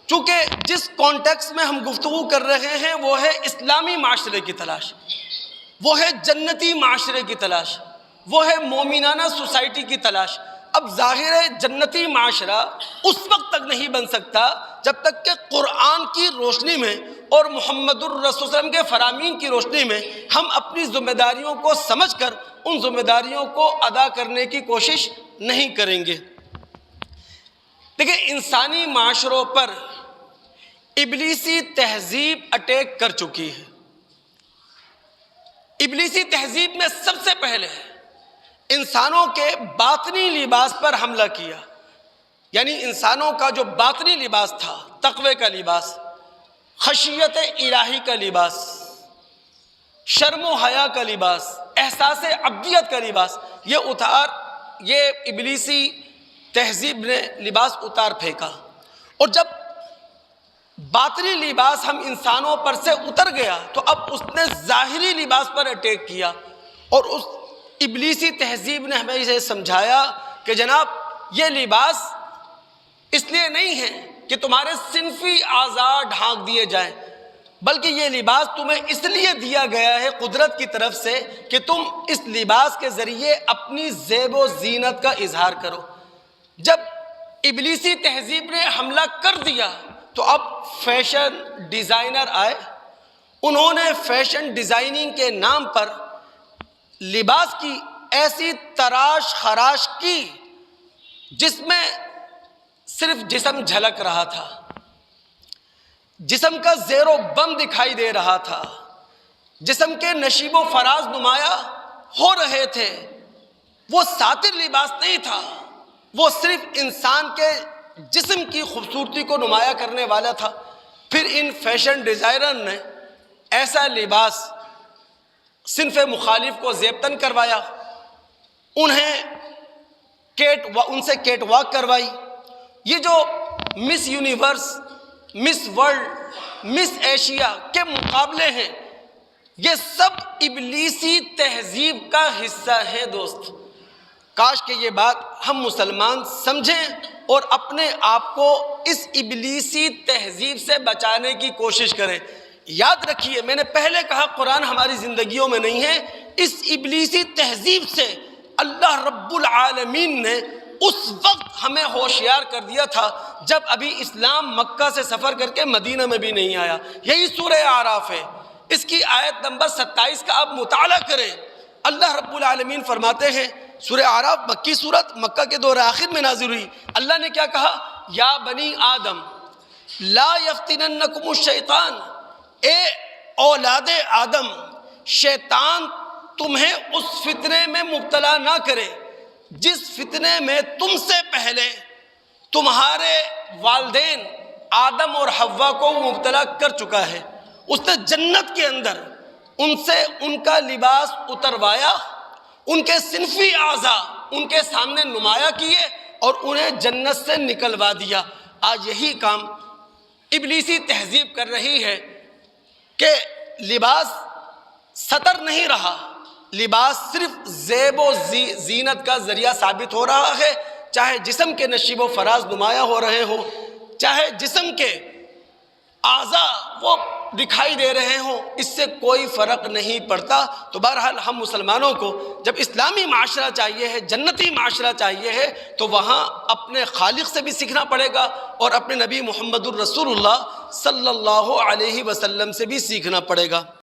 چونکہ جس کانٹیکس میں ہم گفتگو کر رہے ہیں وہ ہے اسلامی معاشرے کی تلاش، وہ ہے جنتی معاشرے کی تلاش، وہ ہے مومنانہ سوسائٹی کی تلاش۔ اب ظاہر ہے جنتی معاشرہ اس وقت تک نہیں بن سکتا جب تک کہ قرآن کی روشنی میں اور محمد الرسول صلی اللہ علیہ وسلم کے فرامین کی روشنی میں ہم اپنی ذمہ داریوں کو سمجھ کر ان ذمہ داریوں کو ادا کرنے کی کوشش نہیں کریں گے۔ دیکھیں، انسانی معاشروں پر ابلیسی تہذیب اٹیک کر چکی ہے۔ ابلیسی تہذیب میں سب سے پہلے انسانوں کے باطنی لباس پر حملہ کیا، یعنی انسانوں کا جو باطنی لباس تھا، تقوی کا لباس، خشیت الہی کا لباس، شرم و حیا کا لباس، احساس عبدیت کا لباس، یہ ابلیسی تہذیب نے لباس اتار پھینکا۔ اور جب باطنی لباس ہم انسانوں پر سے اتر گیا تو اب اس نے ظاہری لباس پر اٹیک کیا، اور اس ابلیسی تہذیب نے ہمیں اسے سمجھایا کہ جناب یہ لباس اس لیے نہیں ہے کہ تمہارے صنفی اعضاء ڈھانک دیے جائیں، بلکہ یہ لباس تمہیں اس لیے دیا گیا ہے قدرت کی طرف سے کہ تم اس لباس کے ذریعے اپنی زیب و زینت کا اظہار کرو۔ جب ابلیسی تہذیب نے حملہ کر دیا تو اب فیشن ڈیزائنر آئے، انہوں نے فیشن ڈیزائننگ کے نام پر لباس کی ایسی تراش خراش کی جس میں صرف جسم جھلک رہا تھا، جسم کا زیر و بم دکھائی دے رہا تھا، جسم کے نشیب و فراز نمایاں ہو رہے تھے۔ وہ ساتر لباس نہیں تھا، وہ صرف انسان کے جسم کی خوبصورتی کو نمایاں کرنے والا تھا۔ پھر ان فیشن ڈیزائنر نے ایسا لباس صنف مخالف کو زیبتن کروایا، ان سے کیٹ واک کروائی۔ یہ جو مس یونیورس، مس ورلڈ، مس ایشیا کے مقابلے ہیں، یہ سب ابلیسی تہذیب کا حصہ ہے دوست۔ کاش کہ یہ بات ہم مسلمان سمجھیں اور اپنے آپ کو اس ابلیسی تہذیب سے بچانے کی کوشش کریں۔ یاد رکھیے، میں نے پہلے کہا قرآن ہماری زندگیوں میں نہیں ہے۔ اس ابلیسی تہذیب سے اللہ رب العالمین نے اس وقت ہمیں ہوشیار کر دیا تھا جب ابھی اسلام مکہ سے سفر کر کے مدینہ میں بھی نہیں آیا۔ یہی سورہ اعراف ہے، اس کی آیت نمبر 27 کا آپ مطالعہ کریں۔ اللہ رب العالمین فرماتے ہیں، سورہ اعراف مکی سورت، مکہ کے دور آخر میں نازل ہوئی۔ اللہ نے کیا کہا؟ یا بنی آدم لا یفتننکم الشیطان، اے اولاد آدم، شیطان تمہیں اس فتنے میں مبتلا نہ کرے جس فتنے میں تم سے پہلے تمہارے والدین آدم اور حوا کو مبتلا کر چکا ہے۔ اس نے جنت کے اندر ان سے ان کا لباس اتروایا، ان کے صنفی اعضاء ان کے سامنے نمایاں کیے اور انہیں جنت سے نکلوا دیا۔ آج یہی کام ابلیسی تہذیب کر رہی ہے کہ لباس ستر نہیں رہا، لباس صرف زیب و زینت کا ذریعہ ثابت ہو رہا ہے، چاہے جسم کے نشیب و فراز نمایاں ہو رہے ہوں، چاہے جسم کے اعضاء وہ دکھائی دے رہے ہوں، اس سے کوئی فرق نہیں پڑتا۔ تو بہرحال ہم مسلمانوں کو جب اسلامی معاشرہ چاہیے ہے، جنتی معاشرہ چاہیے ہے، تو وہاں اپنے خالق سے بھی سیکھنا پڑے گا اور اپنے نبی محمد الرسول اللہ صلی اللہ علیہ وسلم سے بھی سیکھنا پڑے گا۔